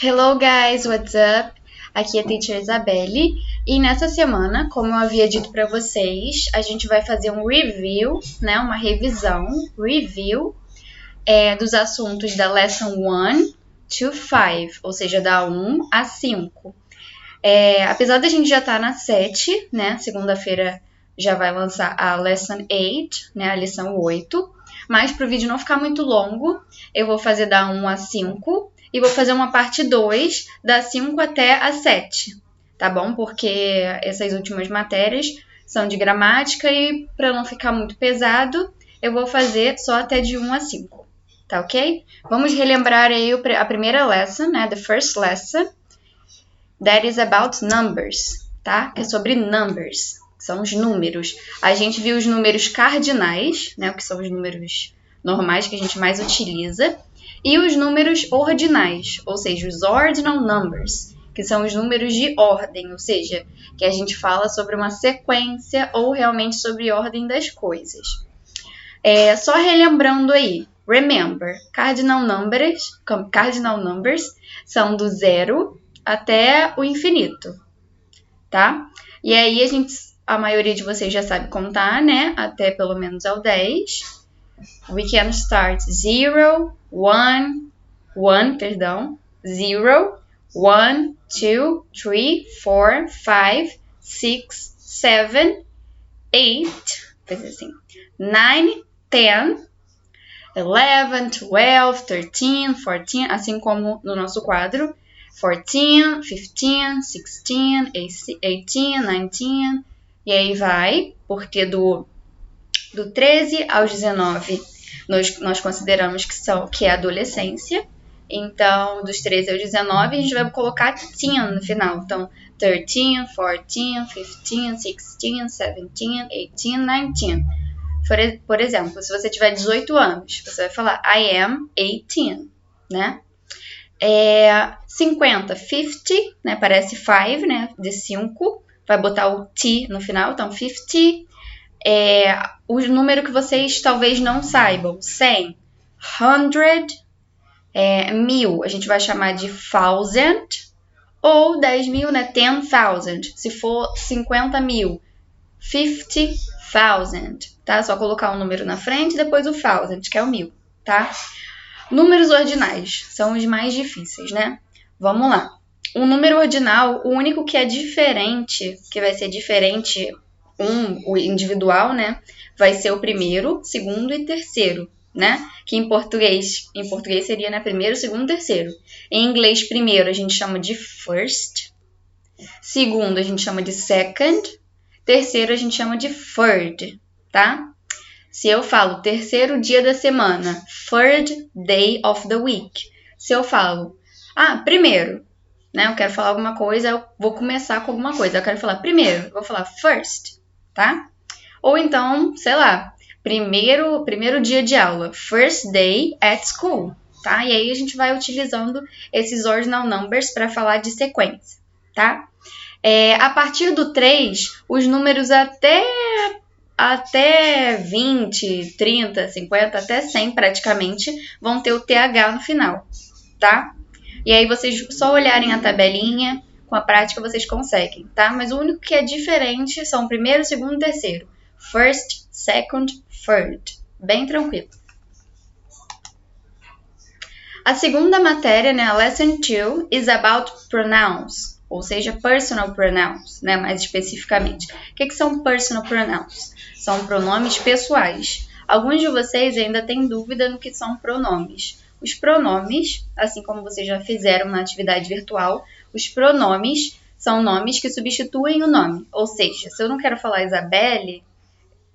Hello guys, what's up? Aqui é a Teacher Isabelle e nessa semana, como eu havia dito para vocês, a gente vai fazer um review, né, uma revisão, dos assuntos da Lesson 1 to 5, ou seja, da 1 a 5. Apesar da gente já estar na 7, né, segunda-feira já vai lançar a Lesson 8, né, a lição 8, mas para o vídeo não ficar muito longo, eu vou fazer da 1 a 5 e vou fazer uma parte 2 da 5 até a 7, tá bom? Porque essas últimas matérias são de gramática e para não ficar muito pesado, eu vou fazer só até de 1 a 5, tá ok? Vamos relembrar aí a primeira lesson, né, the first lesson, that is about numbers, tá? Que é sobre numbers, que são os números. A gente viu os números cardinais, né, que são os números normais que a gente mais utiliza, e os números ordinais, ou seja, os ordinal numbers, que são os números de ordem, ou seja, que a gente fala sobre uma sequência ou realmente sobre ordem das coisas. Só relembrando aí, remember, cardinal numbers são do 0 até o infinito, tá? E aí a maioria de vocês já sabe contar, né? Até pelo menos ao 10. We can start 0, 1, 0, 1, 2, 3, 4, 5, 6, 7, 8, fazer assim, 9, 10, 11, 12, 13, 14, assim como no nosso quadro, 14, 15, 16, 18, 19, e aí vai, porque do 13 aos 19 nós consideramos que é adolescência, então dos 13 aos 19 a gente vai colocar teen no final, então 13, 14, 15, 16, 17, 18, 19. Por exemplo, se você tiver 18 anos, você vai falar I am 18, né? 50, 50, né? Parece 5, né? De 5. Vai botar o T no final, então 50. O número que vocês talvez não saibam, 100, 100, 1000, a gente vai chamar de thousand, ou 10.000, né? 10,000. Se for 50.000, 50,000, tá? Só colocar um número na frente e depois o thousand, que é o 1000, tá? Números ordinais são os mais difíceis, né? Vamos lá. O número ordinal, o único que é diferente, que vai ser diferente, o individual, né? Vai ser o primeiro, segundo e terceiro, né? Que em português seria, né? Primeiro, segundo, terceiro. Em inglês, primeiro a gente chama de first. Segundo, a gente chama de second. Terceiro, a gente chama de third, tá? Se eu falo terceiro dia da semana, third day of the week. Se eu falo, primeiro, né? Eu quero falar alguma coisa, eu vou começar com alguma coisa. Eu quero falar primeiro, eu vou falar first, tá? Ou então, sei lá, primeiro dia de aula, first day at school, tá? E aí a gente vai utilizando esses ordinal numbers para falar de sequência, tá? A partir do 3, os números até 20, 30, 50, até 100 praticamente, vão ter o TH no final, tá? E aí vocês só olharem a tabelinha, com a prática vocês conseguem, tá? Mas o único que é diferente são o primeiro, segundo e terceiro. First, second, third. Bem tranquilo. A segunda matéria, né, a Lesson 2, is about pronouns, ou seja, personal pronouns, né, mais especificamente. O que são personal pronouns? São pronomes pessoais. Alguns de vocês ainda têm dúvida no que são pronomes. Os pronomes, assim como vocês já fizeram na atividade virtual, os pronomes são nomes que substituem o nome. Ou seja, se eu não quero falar Isabelle,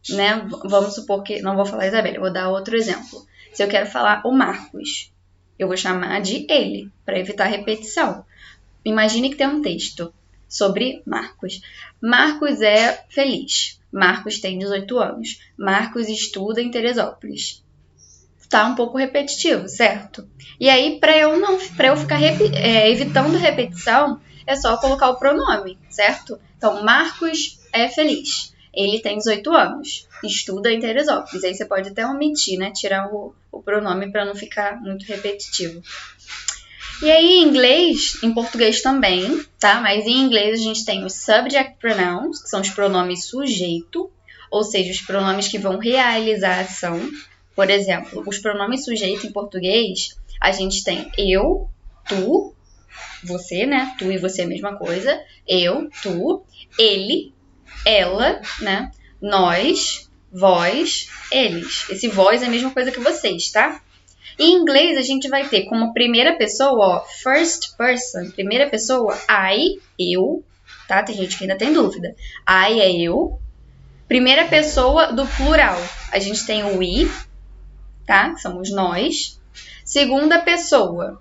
né, vamos supor que não vou falar Isabelle, eu vou dar outro exemplo. Se eu quero falar o Marcos, eu vou chamar de ele, para evitar repetição. Imagine que tem um texto sobre Marcos. Marcos é feliz. Marcos tem 18 anos. Marcos estuda em Teresópolis. Tá um pouco repetitivo, certo? E aí, para eu ficar evitando repetição, é só colocar o pronome, certo? Então, Marcos é feliz. Ele tem 18 anos. Estuda em Teresópolis. Aí você pode até omitir, né? Tirar o pronome para não ficar muito repetitivo. E aí, em inglês, em português também, tá? Mas em inglês a gente tem os subject pronouns, que são os pronomes sujeito, ou seja, os pronomes que vão realizar a ação. Por exemplo, os pronomes sujeito em português, a gente tem eu, tu, você, né? Tu e você é a mesma coisa. Eu, tu, ele, ela, né? Nós, vós, eles. Esse vós é a mesma coisa que vocês, tá? Em inglês, a gente vai ter como primeira pessoa, ó, first person, primeira pessoa, I, eu, tá? Tem gente que ainda tem dúvida. I é eu. Primeira pessoa do plural, a gente tem o we, tá? Que somos nós. Segunda pessoa,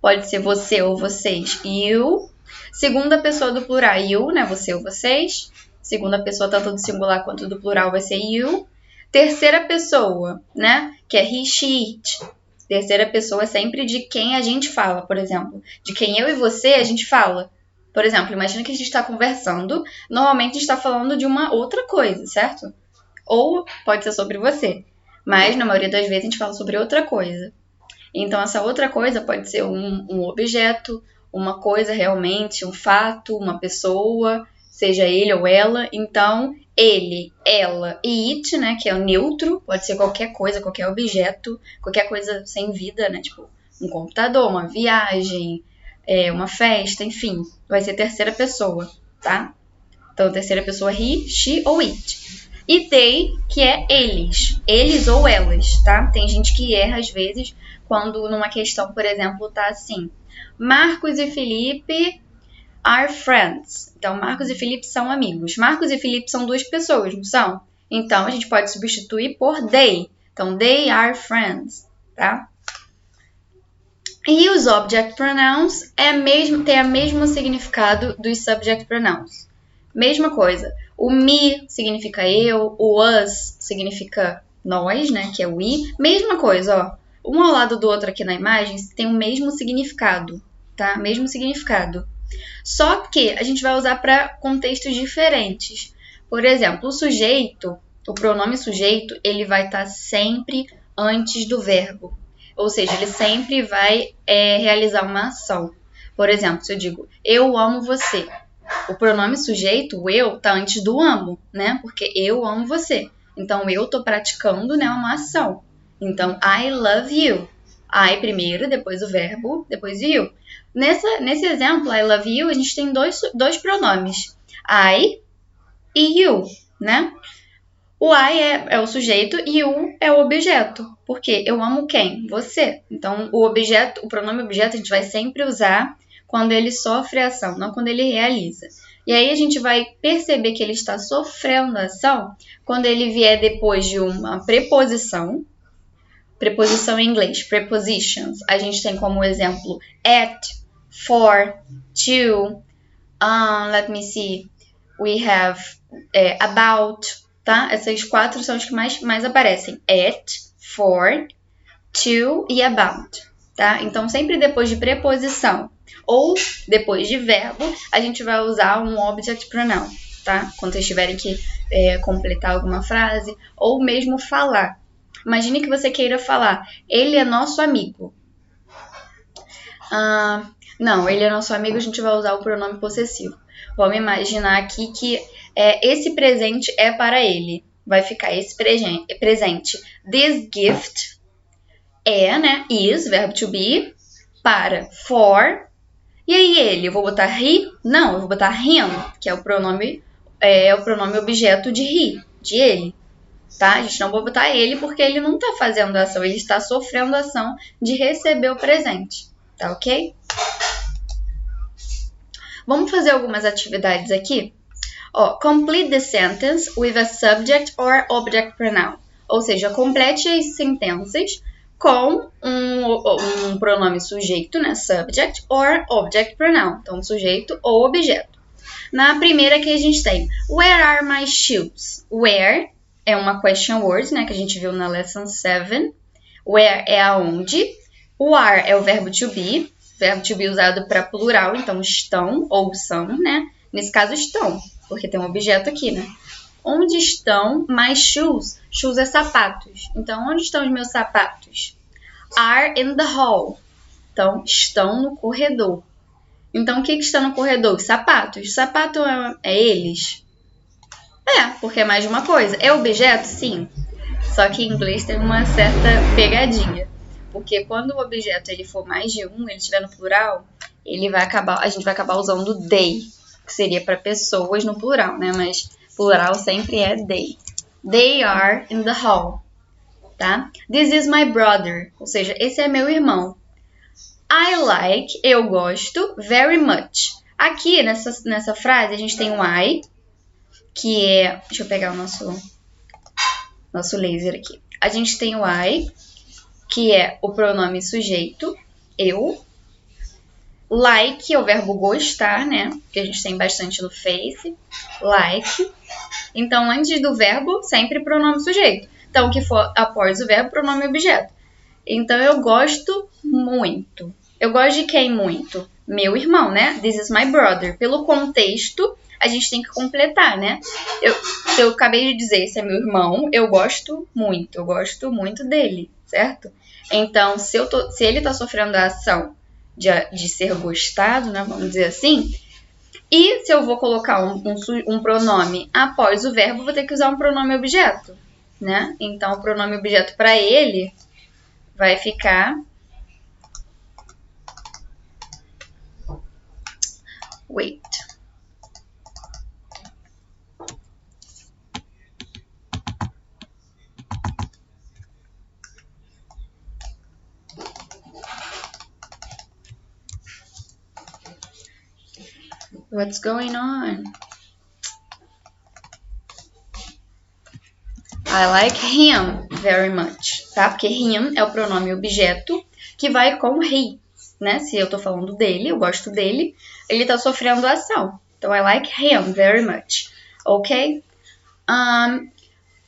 pode ser você ou vocês, you. Segunda pessoa do plural, you, né? Você ou vocês. Segunda pessoa, tanto do singular quanto do plural, vai ser you. Terceira pessoa, né? Que é he, she, it. Terceira pessoa é sempre de quem a gente fala, por exemplo. De quem eu e você a gente fala. Por exemplo, imagina que a gente está conversando. Normalmente a gente está falando de uma outra coisa, certo? Ou pode ser sobre você. Mas, na maioria das vezes, a gente fala sobre outra coisa. Então, essa outra coisa pode ser um objeto, uma coisa realmente, um fato, uma pessoa, seja ele ou ela. Então, ele, ela e it, né, que é o neutro, pode ser qualquer coisa, qualquer objeto, qualquer coisa sem vida, né, tipo um computador, uma viagem, uma festa, enfim, vai ser terceira pessoa, tá? Então, terceira pessoa he, she ou it. E they, que é eles ou elas, tá? Tem gente que erra às vezes quando numa questão, por exemplo, tá assim: Marcos e Felipe are friends. Então, Marcos e Felipe são amigos. Marcos e Felipe são duas pessoas, não são? Então, a gente pode substituir por they. Então, they are friends, tá? E os object pronouns tem o mesmo significado dos subject pronouns. Mesma coisa. O me significa eu, o us significa nós, né, que é o we. Mesma coisa, ó. Um ao lado do outro aqui na imagem tem o mesmo significado, tá? Mesmo significado. Só que a gente vai usar para contextos diferentes. Por exemplo, o pronome sujeito, ele vai estar sempre antes do verbo. Ou seja, ele sempre vai realizar uma ação. Por exemplo, se eu digo, eu amo você. O pronome sujeito, o eu, tá antes do amo, né? Porque eu amo você. Então, eu tô praticando, né, uma ação. Então, I love you. I primeiro, depois o verbo, depois o you. Nesse exemplo, I love you, a gente tem dois pronomes. I e you, né? O I é o sujeito e o é o objeto. Por quê? Eu amo quem? Você. Então, o pronome objeto, a gente vai sempre usar quando ele sofre a ação, não quando ele realiza. E aí a gente vai perceber que ele está sofrendo a ação quando ele vier depois de uma preposição. Preposição em inglês, prepositions. A gente tem como exemplo at, for, to, let me see, we have about, tá? Essas quatro são as que mais aparecem. At, for, to e about, tá? Então, sempre depois de preposição ou depois de verbo, a gente vai usar um object pronoun, tá? Quando vocês tiverem que completar alguma frase ou mesmo falar. Imagine que você queira falar, ele é nosso amigo. Não, ele é nosso amigo, a gente vai usar o pronome possessivo. Vamos imaginar aqui que esse presente é para ele. Vai ficar esse presente. This gift né? Is, verbo to be, para for. E aí ele, eu vou botar he? Não, eu vou botar him, que é o pronome objeto de he, de ele. Tá? A gente não vai botar ele porque ele não está fazendo a ação, ele está sofrendo a ação de receber o presente. Tá ok? Vamos fazer algumas atividades aqui? Complete the sentence with a subject or object pronoun. Ou seja, complete as sentenças com um pronome sujeito, né? Subject or object pronoun. Então, sujeito ou objeto. Na primeira aqui a gente tem Where are my shoes? Where é uma question word, né? Que a gente viu na lesson 7. Where é aonde. O are é o verbo to be. Verbo to be usado para plural, então estão ou são, né? Nesse caso, estão, porque tem um objeto aqui, né? Onde estão my shoes? Shoes é sapatos. Então, onde estão os meus sapatos? Are in the hall. Então, estão no corredor. Então, o que está no corredor? Sapatos. Sapato é eles? Porque é mais de uma coisa. É objeto? Sim. Só que em inglês tem uma certa pegadinha. Porque quando o objeto ele for mais de um, ele estiver no plural, a gente vai acabar usando they, que seria para pessoas no plural, né? Mas plural sempre é they. They are in the hall, tá? This is my brother, ou seja, esse é meu irmão. I like, eu gosto, very much. Aqui nessa frase a gente tem o I, que é... Deixa eu pegar o nosso laser aqui. A gente tem o I, que é o pronome sujeito, eu. Like é o verbo gostar, né? Que a gente tem bastante no Face. Like. Então, antes do verbo, sempre pronome sujeito. Então, o que for após o verbo, pronome objeto. Então, eu gosto muito. Eu gosto de quem muito? Meu irmão, né? This is my brother. Pelo contexto, a gente tem que completar, né? Eu acabei de dizer, esse é meu irmão, eu gosto muito dele, certo? Então, se ele tá sofrendo a ação de ser gostado, né? Vamos dizer assim. E se eu vou colocar um pronome após o verbo, vou ter que usar um pronome objeto, né? Então, o pronome objeto para ele vai ficar... Wait. What's going on? I like him very much, tá? Porque him é o pronome objeto que vai com he, né? Se eu tô falando dele, eu gosto dele, ele tá sofrendo ação. Então, I like him very much, ok?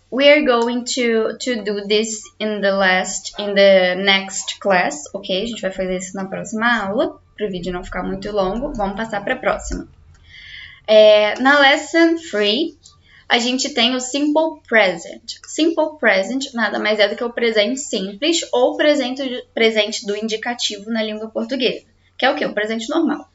We are going to do this in the next class, ok? A gente vai fazer isso na próxima aula, para o vídeo não ficar muito longo. Vamos passar para a próxima. Na lesson 3, a gente tem o simple present. Simple present nada mais é do que o presente simples ou presente do indicativo na língua portuguesa, que é o quê? O presente normal,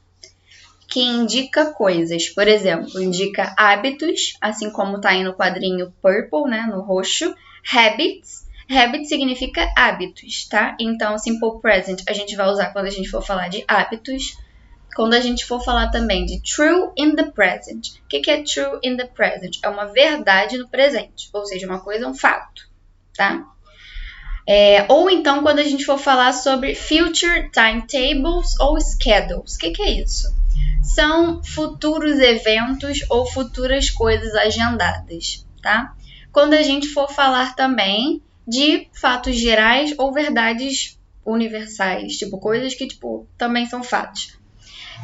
que indica coisas. Por exemplo, indica hábitos, assim como está aí no quadrinho purple, né, no roxo. Habits. Habit significa hábitos, tá? Então, simple present a gente vai usar quando a gente for falar de hábitos. Quando a gente for falar também de true in the present. O que é true in the present? É uma verdade no presente, ou seja, uma coisa, um fato, tá? Ou então, quando a gente for falar sobre future timetables ou schedules. O que é isso? São futuros eventos ou futuras coisas agendadas, tá? Quando a gente for falar também de fatos gerais ou verdades universais, tipo coisas que também são fatos.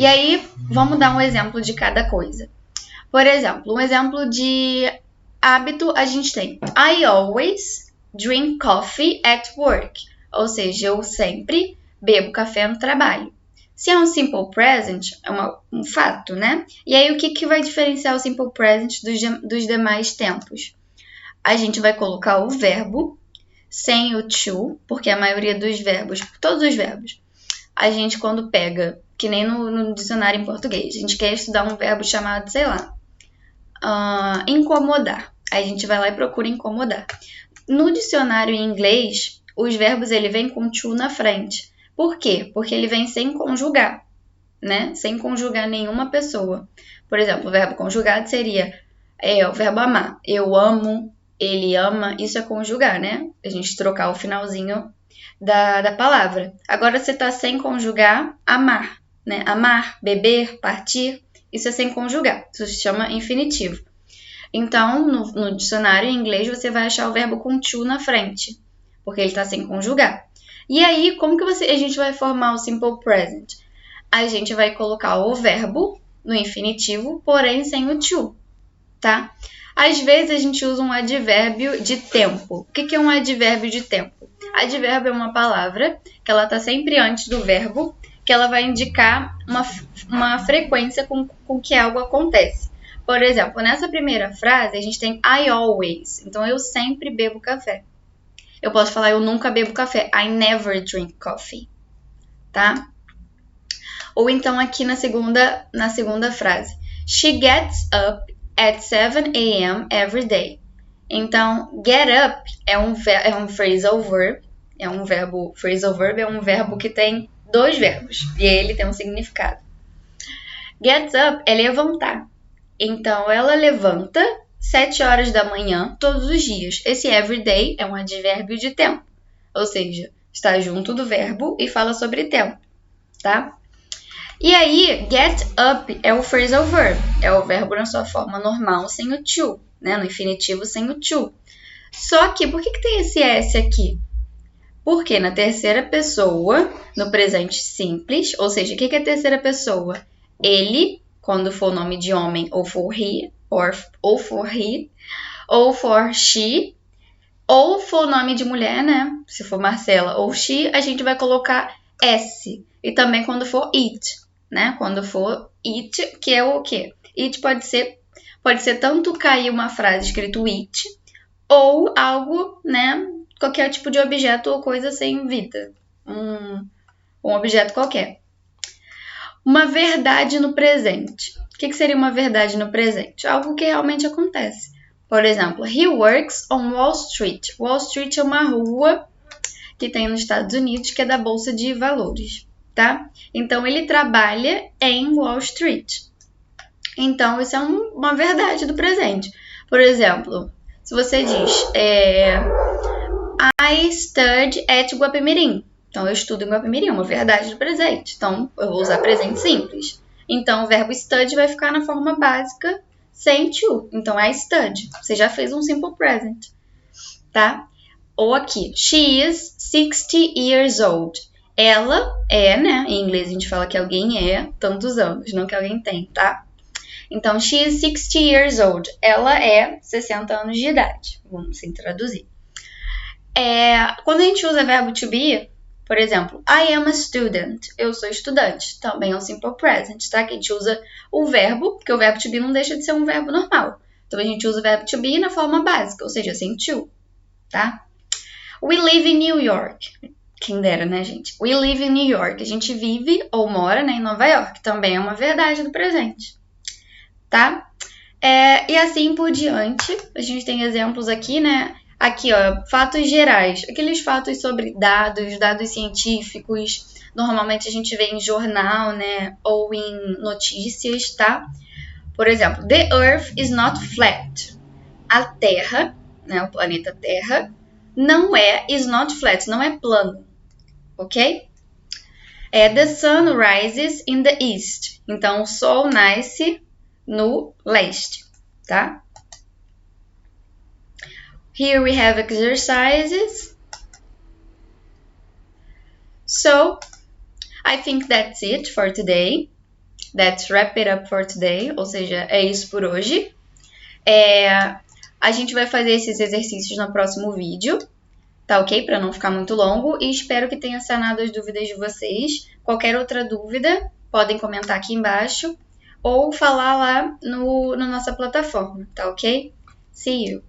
E aí, vamos dar um exemplo de cada coisa. Por exemplo, um exemplo de hábito a gente tem I always drink coffee at work, ou seja, eu sempre bebo café no trabalho. Se é um simple present, é um fato, né? E aí, o que vai diferenciar o simple present dos demais tempos? A gente vai colocar o verbo sem o to, porque a maioria dos verbos, todos os verbos, a gente quando pega, que nem no dicionário em português, a gente quer estudar um verbo chamado, sei lá, incomodar. Aí a gente vai lá e procura incomodar. No dicionário em inglês, os verbos ele vem com to na frente. Por quê? Porque ele vem sem conjugar, né? Sem conjugar nenhuma pessoa. Por exemplo, o verbo conjugado seria o verbo amar. Eu amo, ele ama, isso é conjugar, né? A gente trocar o finalzinho da palavra. Agora, você está sem conjugar amar, né? Amar, beber, partir, isso é sem conjugar. Isso se chama infinitivo. Então, no dicionário em inglês, você vai achar o verbo com to na frente, porque ele está sem conjugar. E aí, como que a gente vai formar o simple present? A gente vai colocar o verbo no infinitivo, porém sem o to, tá? Às vezes, a gente usa um advérbio de tempo. O que é um advérbio de tempo? Advérbio é uma palavra que ela está sempre antes do verbo, que ela vai indicar uma frequência com que algo acontece. Por exemplo, nessa primeira frase, a gente tem I always. Então, eu sempre bebo café. Eu posso falar eu nunca bebo café. I never drink coffee. tá? Ou então aqui na segunda frase. She gets up at 7 a.m. every day. Então, get up é um phrasal verb. Phrasal verb é um verbo que tem 2 verbos. E ele tem um significado. Get up é levantar. Então, ela levanta 7 horas da manhã todos os dias. Esse everyday é um advérbio de tempo. Ou seja, está junto do verbo e fala sobre tempo, tá? E aí, get up é o phrasal verb. É o verbo na sua forma normal sem o to, né? No infinitivo sem o to. Só que, por que tem esse S aqui? Porque na terceira pessoa, no presente simples, ou seja, o que é terceira pessoa? Ele, quando for nome de homem, ou for he, ou for she, ou for nome de mulher, né? Se for Marcela ou she, a gente vai colocar S. E também quando for it, né? Quando for it, que é o quê? It pode ser tanto cair uma frase escrito it, ou algo, né? Qualquer tipo de objeto ou coisa sem vida. Um objeto qualquer. Uma verdade no presente. O que seria uma verdade no presente? Algo que realmente acontece. Por exemplo, he works on Wall Street. Wall Street é uma rua que tem nos Estados Unidos, que é da Bolsa de Valores, tá? Então, ele trabalha em Wall Street. Então, isso é uma verdade do presente. Por exemplo, se você diz I study at Guapimirim. Então, eu estudo em Guapimirim, é uma verdade do presente. Então, eu vou usar presente simples. Então, o verbo study vai ficar na forma básica sem to. Então, I study. Você já fez um simple present, tá? Ou aqui, she is 60 years old. Ela é, né? Em inglês a gente fala que alguém é tantos anos, não que alguém tem, tá? Então, she is 60 years old. Ela é 60 anos de idade. Vamos assim traduzir. Quando a gente usa verbo to be, por exemplo, I am a student. Eu sou estudante. Também é um simple present, tá? Que a gente usa o verbo, porque o verbo to be não deixa de ser um verbo normal. Então, a gente usa o verbo to be na forma básica, ou seja, sem to, tá? We live in New York. Quem dera, né, gente? We live in New York. A gente vive ou mora, né, em Nova York. Também é uma verdade do presente, tá? E assim por diante. A gente tem exemplos aqui, né? Aqui, ó, fatos gerais. Aqueles fatos sobre dados científicos. Normalmente a gente vê em jornal, né? Ou em notícias, tá? Por exemplo, the Earth is not flat. A Terra, né? O planeta Terra, is not flat, não é plano, ok? The sun rises in the east. Então, o sol nasce no leste, tá? Here we have exercises. So, I think that's it for today. Let's wrap it up for today. Ou seja, é isso por hoje. A gente vai fazer esses exercícios no próximo vídeo, tá ok? Para não ficar muito longo. E espero que tenha sanado as dúvidas de vocês. Qualquer outra dúvida, podem comentar aqui embaixo ou falar lá na nossa plataforma, tá ok? See you!